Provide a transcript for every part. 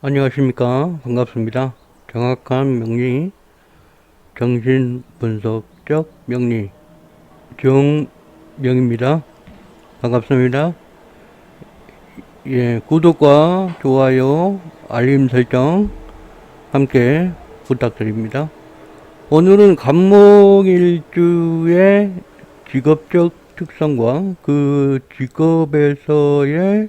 안녕하십니까. 반갑습니다. 정확한 명리, 정신분석적 명리, 정명입니다. 반갑습니다. 예, 구독과 좋아요, 알림 설정 함께 부탁드립니다. 오늘은 간목일주의 직업적 특성과 그 직업에서의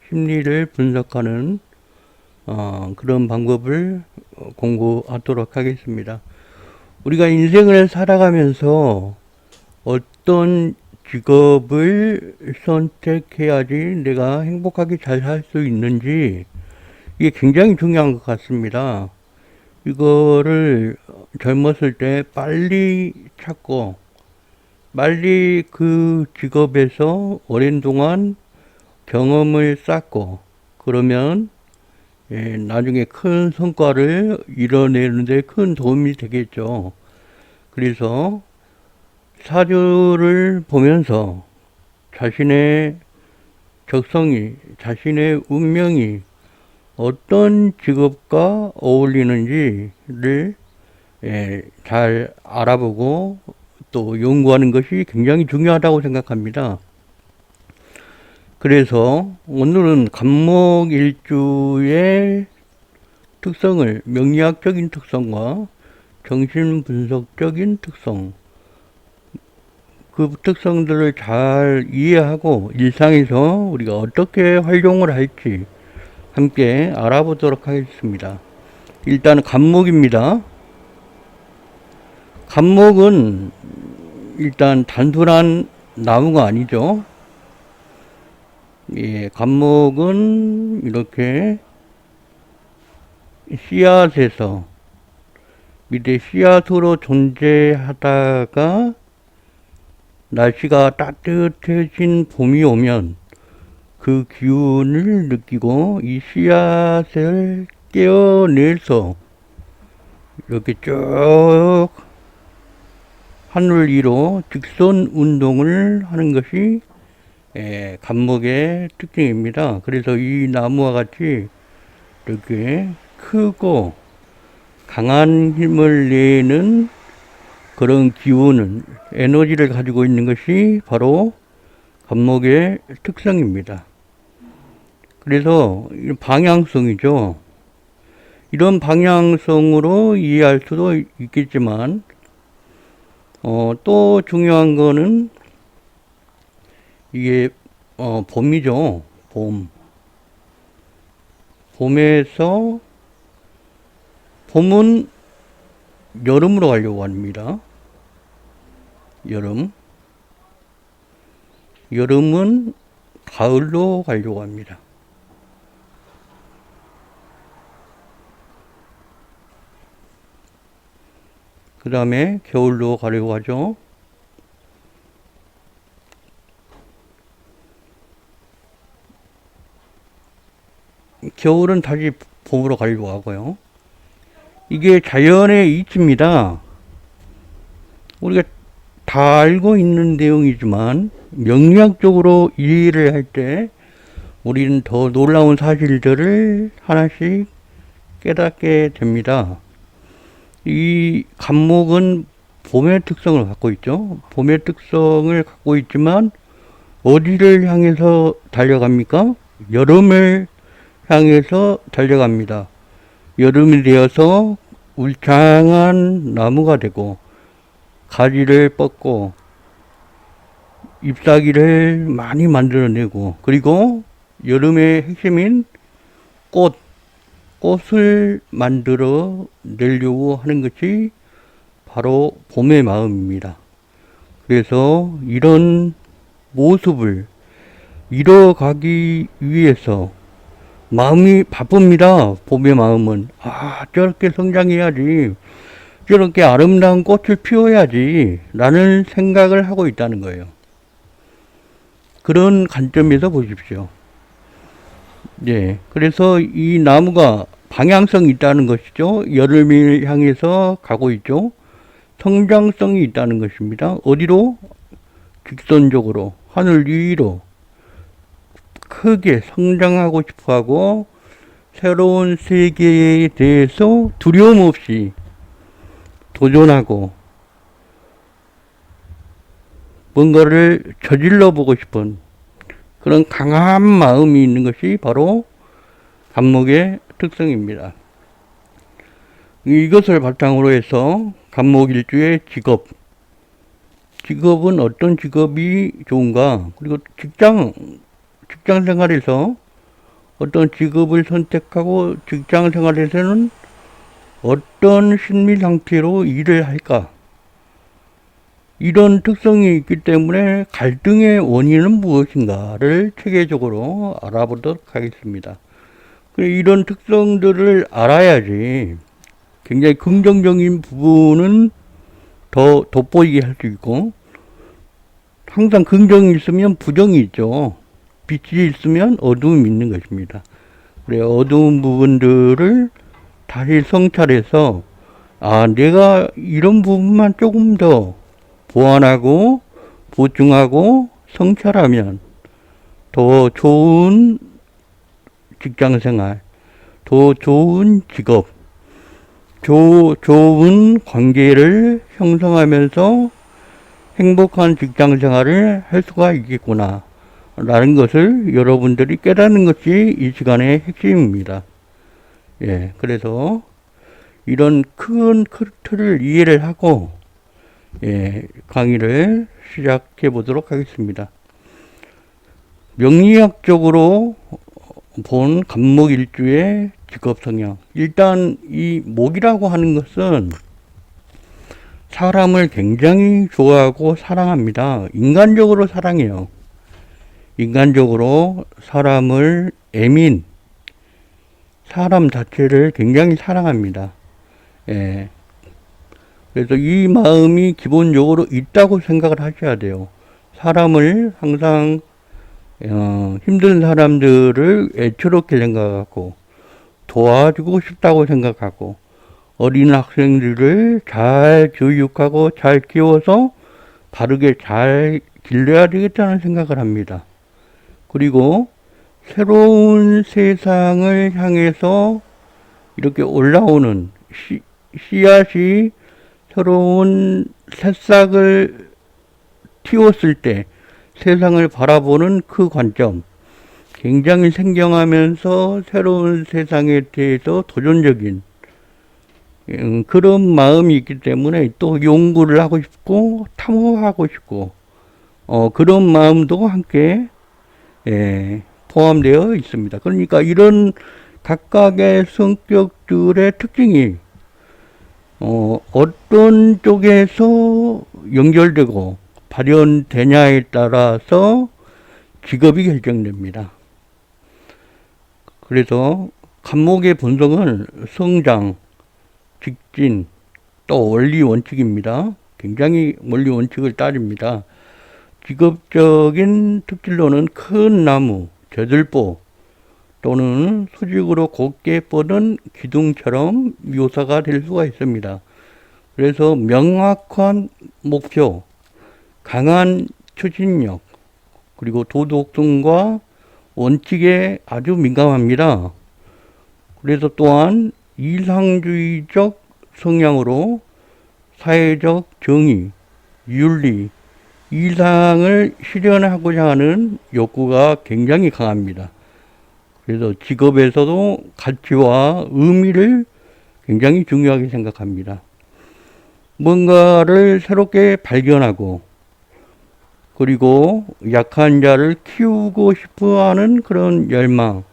심리를 분석하는 그런 방법을 공부하도록 하겠습니다. 우리가 인생을 살아가면서 어떤 직업을 선택해야지 내가 행복하게 잘 살 수 있는지 이게 굉장히 중요한 것 같습니다. 이거를 젊었을 때 빨리 찾고 빨리 그 직업에서 오랜 동안 경험을 쌓고 그러면 나중에 큰 성과를 이뤄내는데 큰 도움이 되겠죠. 그래서 사주를 보면서 자신의 적성이, 자신의 운명이 어떤 직업과 어울리는지를 잘 알아보고 또 연구하는 것이 굉장히 중요하다고 생각합니다. 그래서 오늘은 간목일주의 특성을, 명리학적인 특성과 정신분석적인 특성, 그 특성들을 잘 이해하고 일상에서 우리가 어떻게 활용을 할지 함께 알아보도록 하겠습니다. 일단 간목입니다. 간목은 일단 단순한 나무가 아니죠. 예, 간목은 이렇게 씨앗에서 밑에 씨앗으로 존재하다가 날씨가 따뜻해진 봄이 오면 그 기운을 느끼고 이 씨앗을 깨어내서 이렇게 쭉 하늘 위로 직선 운동을 하는 것이 간목의 특징입니다. 그래서 이 나무와 같이 이렇게 크고 강한 힘을 내는 그런 기운은 에너지를 가지고 있는 것이 바로 간목의 특성입니다. 그래서 방향성이죠. 이런 방향성으로 이해할 수도 있겠지만 또 중요한 거는 이게 봄이죠. 봄에서 봄은 여름으로 가려고 합니다. 여름은 가을로 가려고 합니다. 그 다음에 겨울로 가려고 하죠. 겨울은 다시 봄으로 가려고 하고요. 이게 자연의 이치입니다. 우리가 다 알고 있는 내용이지만 명리학적으로 이해를 할 때 우리는 더 놀라운 사실들을 하나씩 깨닫게 됩니다. 이 간목은 봄의 특성을 갖고 있죠. 봄의 특성을 갖고 있지만 어디를 향해서 달려갑니까? 여름을 향해서 달려갑니다. 여름이 되어서 울창한 나무가 되고 가지를 뻗고 잎사귀를 많이 만들어내고 그리고 여름의 핵심인 꽃을 만들어 내려고 하는 것이 바로 봄의 마음입니다. 그래서 이런 모습을 이뤄가기 위해서 마음이 바쁩니다. 봄의 마음은 저렇게 성장해야지, 저렇게 아름다운 꽃을 피워야지 라는 생각을 하고 있다는 거예요. 그런 관점에서 보십시오. 예, 그래서 이 나무가 방향성이 있다는 것이죠. 여름을 향해서 가고 있죠. 성장성이 있다는 것입니다. 어디로? 직선적으로 하늘 위로 크게 성장하고 싶어 하고, 새로운 세계에 대해서 두려움 없이 도전하고, 뭔가를 저질러 보고 싶은 그런 강한 마음이 있는 것이 바로 간목의 특성입니다. 이것을 바탕으로 해서 간목일주의 직업은 어떤 직업이 좋은가, 그리고 직장 생활에서 어떤 직업을 선택하고 직장 생활에서는 어떤 심리 상태로 일을 할까, 이런 특성이 있기 때문에 갈등의 원인은 무엇인가를 체계적으로 알아보도록 하겠습니다. 이런 특성들을 알아야지 굉장히 긍정적인 부분은 더 돋보이게 할 수 있고, 항상 긍정이 있으면 부정이 있죠. 빛이 있으면 어두움이 있는 것입니다. 그래, 어두운 부분들을 다시 성찰해서, 내가 이런 부분만 조금 더 보완하고 보충하고 성찰하면 더 좋은 직장생활, 더 좋은 직업, 좋은 관계를 형성하면서 행복한 직장생활을 할 수가 있겠구나 라는 것을 여러분들이 깨닫는 것이 이 시간의 핵심입니다. 예, 그래서 이런 큰 틀을 이해를 하고 강의를 시작해 보도록 하겠습니다. 명리학적으로 본 간목일주의 직업 성향. 일단 이 목이라고 하는 것은 사람을 굉장히 좋아하고 사랑합니다. 인간적으로 사랑해요. 인간적으로 사람을 사람 자체를 굉장히 사랑합니다. 예. 그래서 이 마음이 기본적으로 있다고 생각을 하셔야 돼요. 사람을 항상 힘든 사람들을 애처롭게 생각하고 도와주고 싶다고 생각하고, 어린 학생들을 잘 교육하고 잘 키워서 바르게 잘 길러야 되겠다는 생각을 합니다. 그리고 새로운 세상을 향해서 이렇게 올라오는 씨앗이 새로운 새싹을 틔웠을 때 세상을 바라보는 그 관점, 굉장히 생경하면서 새로운 세상에 대해서 도전적인 그런 마음이 있기 때문에 또 연구를 하고 싶고 탐험하고 싶고 그런 마음도 함께 포함되어 있습니다. 그러니까 이런 각각의 성격들의 특징이 어떤 쪽에서 연결되고 발현되냐에 따라서 직업이 결정됩니다. 그래서 간목의 본성은 성장, 직진, 또 원리 원칙입니다. 굉장히 원리 원칙을 따집니다. 직업적인 특질로는 큰 나무, 저들보 또는 수직으로 곧게 뻗은 기둥처럼 묘사가 될 수가 있습니다. 그래서 명확한 목표, 강한 추진력, 그리고 도덕성과 원칙에 아주 민감합니다. 그래서 또한 이상주의적 성향으로 사회적 정의, 윤리, 이상을 실현하고자 하는 욕구가 굉장히 강합니다. 그래서 직업에서도 가치와 의미를 굉장히 중요하게 생각합니다. 뭔가를 새롭게 발견하고, 그리고 약한 자를 키우고 싶어 하는 그런 열망,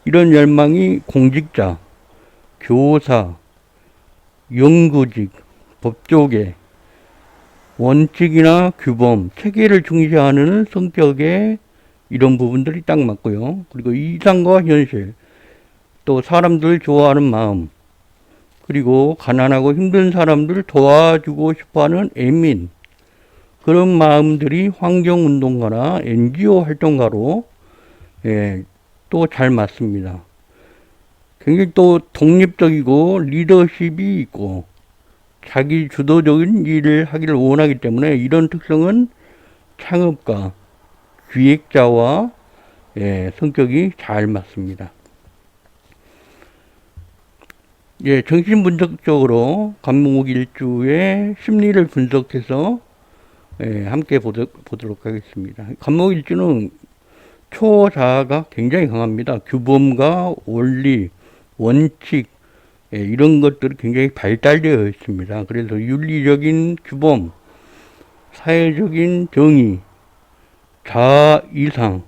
이런 열망이 공직자, 교사, 연구직, 법조계, 원칙이나 규범, 체계를 중시하는 성격의 이런 부분들이 딱 맞고요. 그리고 이상과 현실, 또 사람들 좋아하는 마음, 그리고 가난하고 힘든 사람들 도와주고 싶어하는 애민, 그런 마음들이 환경운동가나 NGO 활동가로 또 잘 맞습니다. 굉장히 또 독립적이고 리더십이 있고 자기 주도적인 일을 하기를 원하기 때문에 이런 특성은 창업가, 기획자와 성격이 잘 맞습니다. 정신분석적으로 간목일주의 심리를 분석해서 함께 보도록 하겠습니다. 간목일주는 초자아가 굉장히 강합니다. 규범과 원리, 원칙, 이런 것들이 굉장히 발달되어 있습니다. 그래서 윤리적인 규범, 사회적인 정의, 자아 이상,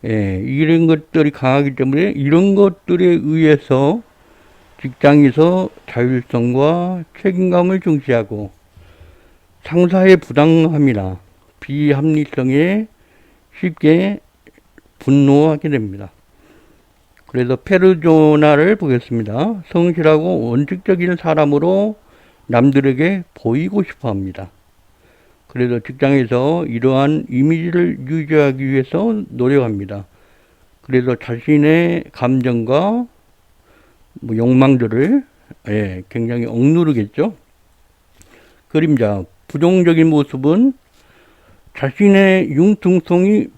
이런 것들이 강하기 때문에 이런 것들에 의해서 직장에서 자율성과 책임감을 중시하고 상사의 부당함이나 비합리성에 쉽게 분노하게 됩니다. 그래서 페르소나를 보겠습니다. 성실하고 원칙적인 사람으로 남들에게 보이고 싶어 합니다. 그래서 직장에서 이러한 이미지를 유지하기 위해서 노력합니다. 그래서 자신의 감정과 욕망들을 굉장히 억누르겠죠. 그림자, 부정적인 모습은 자신의 융통성이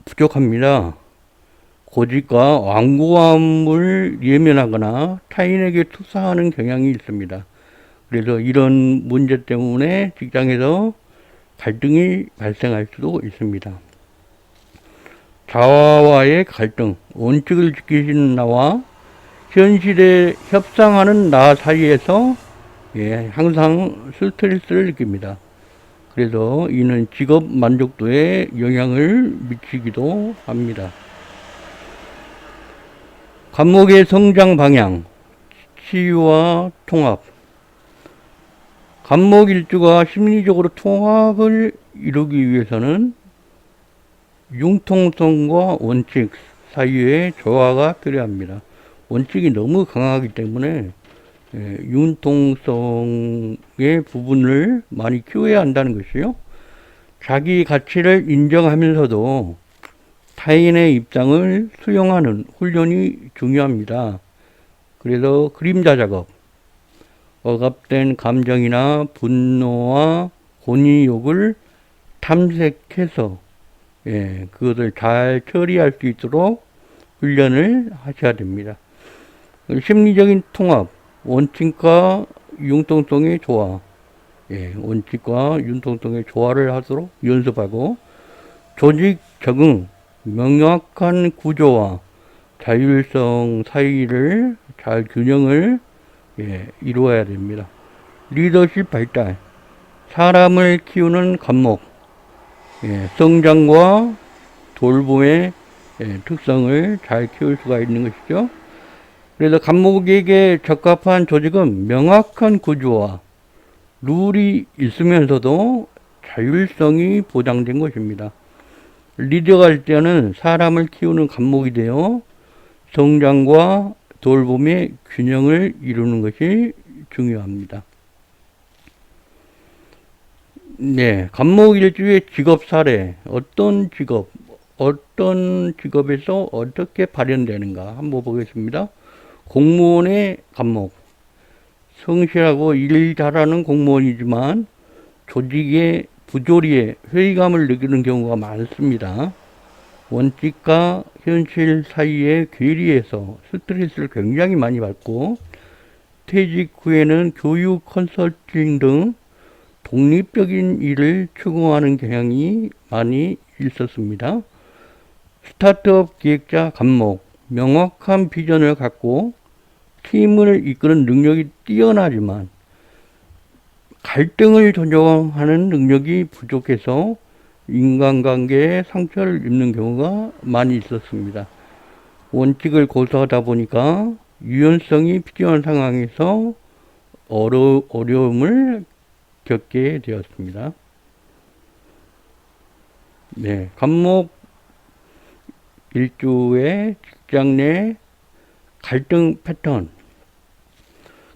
부족합니다. 고집과 완고함을 예민하거나 타인에게 투사하는 경향이 있습니다. 그래서 이런 문제 때문에 직장에서 갈등이 발생할 수도 있습니다. 자아와의 갈등, 원칙을 지키시는 나와 현실에 협상하는 나 사이에서 항상 스트레스를 느낍니다. 그래서 이는 직업 만족도에 영향을 미치기도 합니다. 간목의 성장 방향, 치유와 통합. 간목일주가 심리적으로 통합을 이루기 위해서는 융통성과 원칙 사이의 조화가 필요합니다. 원칙이 너무 강하기 때문에 융통성의 부분을 많이 키워야 한다는 것이요. 자기 가치를 인정하면서도 타인의 입장을 수용하는 훈련이 중요합니다. 그래서 그림자 작업, 억압된 감정이나 분노와 권위욕을 탐색해서 그것을 잘 처리할 수 있도록 훈련을 하셔야 됩니다. 심리적인 통합, 원칙과 융통성의 조화, 원칙과 융통성의 조화를 하도록 연습하고, 조직 적응, 명확한 구조와 자율성 사이를 잘 균형을 이루어야 됩니다. 리더십 발달, 사람을 키우는 간목, 성장과 돌봄의 특성을 잘 키울 수가 있는 것이죠. 그래서 간목에게 적합한 조직은 명확한 구조와 룰이 있으면서도 자율성이 보장된 것입니다. 리더가 할 때는 사람을 키우는 간목이 되어 성장과 돌봄의 균형을 이루는 것이 중요합니다. 간목일주의 직업 사례, 어떤 직업에서 어떻게 발현되는가 한번 보겠습니다. 공무원의 간목, 성실하고 일 잘하는 공무원이지만 조직의 부조리에 회의감을 느끼는 경우가 많습니다. 원칙과 현실 사이의 괴리에서 스트레스를 굉장히 많이 받고 퇴직 후에는 교육 컨설팅 등 독립적인 일을 추구하는 경향이 많이 있었습니다. 스타트업 기획자 간목, 명확한 비전을 갖고 팀을 이끄는 능력이 뛰어나지만 갈등을 조정하는 능력이 부족해서 인간관계에 상처를 입는 경우가 많이 있었습니다. 원칙을 고수하다 보니까 유연성이 필요한 상황에서 어려움을 겪게 되었습니다. 간목 일주의 직장 내 갈등 패턴.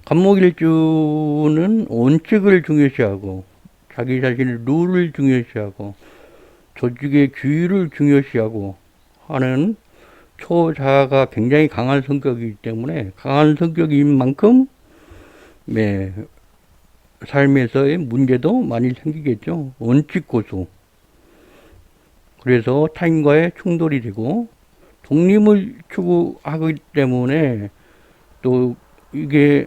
간목일주는 원칙을 중요시하고 자기 자신의 룰을 중요시하고 조직의 규율을 중요시하고 하는 초자아가 굉장히 강한 성격이기 때문에 강한 성격인 만큼 삶에서의 문제도 많이 생기겠죠. 원칙 고수. 그래서 타인과의 충돌이 되고 독립을 추구하기 때문에 또 이게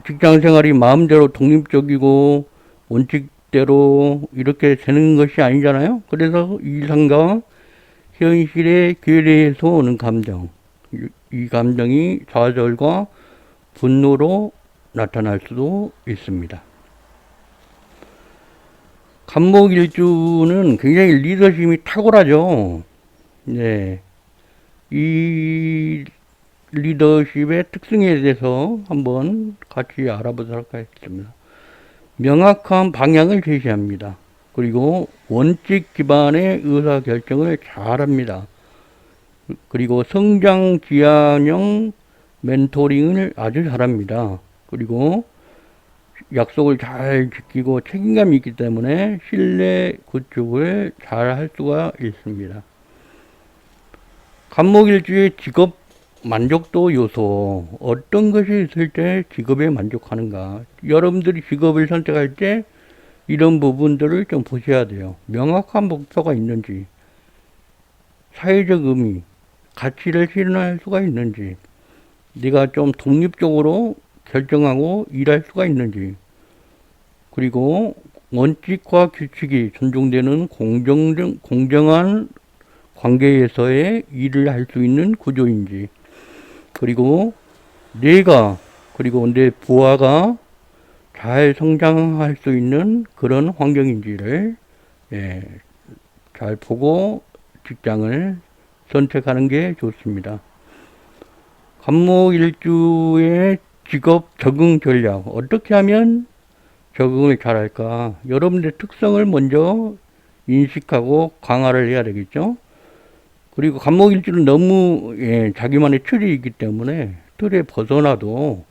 직장 생활이 마음대로 독립적이고 원칙대로 이렇게 되는 것이 아니잖아요. 그래서 일상과 현실의 괴리에서 오는 감정, 이 감정이 좌절과 분노로 나타날 수도 있습니다. 간목일주는 굉장히 리더십이 탁월하죠. 네. 이 리더십의 특성에 대해서 한번 같이 알아보도록 하겠습니다. 명확한 방향을 제시합니다. 그리고 원칙 기반의 의사결정을 잘합니다. 그리고 성장 지향형 멘토링을 아주 잘합니다. 그리고 약속을 잘 지키고 책임감이 있기 때문에 신뢰 구축을 잘 할 수가 있습니다. 간목일주의 직업 만족도 요소, 어떤 것이 있을 때 직업에 만족하는가. 여러분들이 직업을 선택할 때 이런 부분들을 좀 보셔야 돼요. 명확한 목표가 있는지, 사회적 의미, 가치를 실현할 수가 있는지, 네가 좀 독립적으로 결정하고 일할 수가 있는지, 그리고 원칙과 규칙이 존중되는 공정한 관계에서의 일을 할 수 있는 구조인지, 그리고 내가 그리고 내 부하가 잘 성장할 수 있는 그런 환경인지를 잘 보고 직장을 선택하는 게 좋습니다. 간목일주의 직업 적응 전략, 어떻게 하면 적응을 잘할까? 여러분들의 특성을 먼저 인식하고 강화를 해야 되겠죠. 그리고 간목일주는 너무 자기만의 틀이 있기 때문에 틀에 벗어나도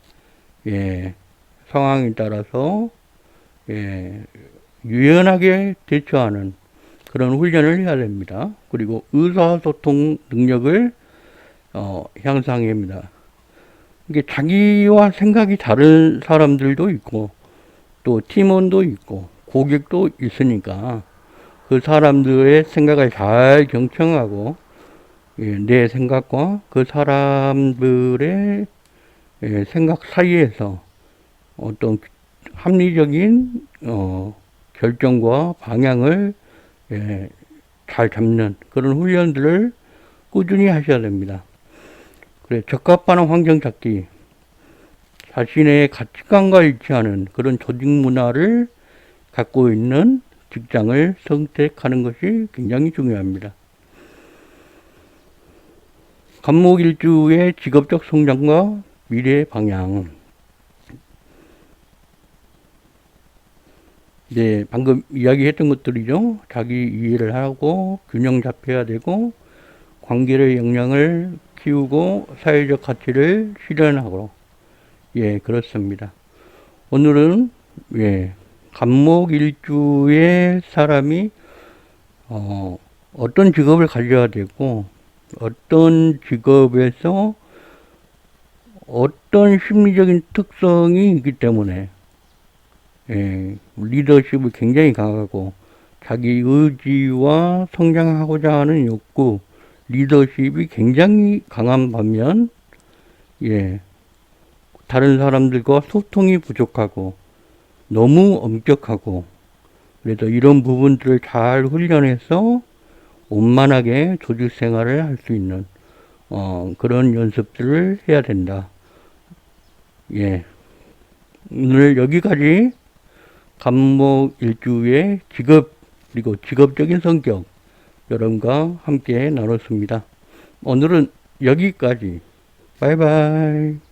상황에 따라서 유연하게 대처하는 그런 훈련을 해야 됩니다. 그리고 의사소통 능력을 향상해야 합니다. 이게 자기와 생각이 다른 사람들도 있고 또 팀원도 있고 고객도 있으니까 그 사람들의 생각을 잘 경청하고 내 생각과 그 사람들의 생각 사이에서 어떤 합리적인 결정과 방향을 잘 잡는 그런 훈련들을 꾸준히 하셔야 됩니다. 그래, 적합한 환경 찾기, 자신의 가치관과 일치하는 그런 조직 문화를 갖고 있는 직장을 선택하는 것이 굉장히 중요합니다. 간목일주의 직업적 성장과 미래 방향. 네, 방금 이야기했던 것들이죠. 자기 이해를 하고 균형 잡혀야 되고 관계의 역량을 키우고 사회적 가치를 실현하고 그렇습니다. 오늘은 간목일주의 사람이 어떤 직업을 가져야 되고 어떤 직업에서 어떤 심리적인 특성이 있기 때문에 리더십을 굉장히 강하고 자기 의지와 성장하고자 하는 욕구, 리더십이 굉장히 강한 반면 다른 사람들과 소통이 부족하고 너무 엄격하고 그래서 이런 부분들을 잘 훈련해서 원만하게 조직 생활을 할 수 있는 그런 연습들을 해야 된다. 오늘 여기까지 간목일주의 직업 그리고 직업적인 성격 여러분과 함께 나눴습니다. 오늘은 여기까지. 바이바이.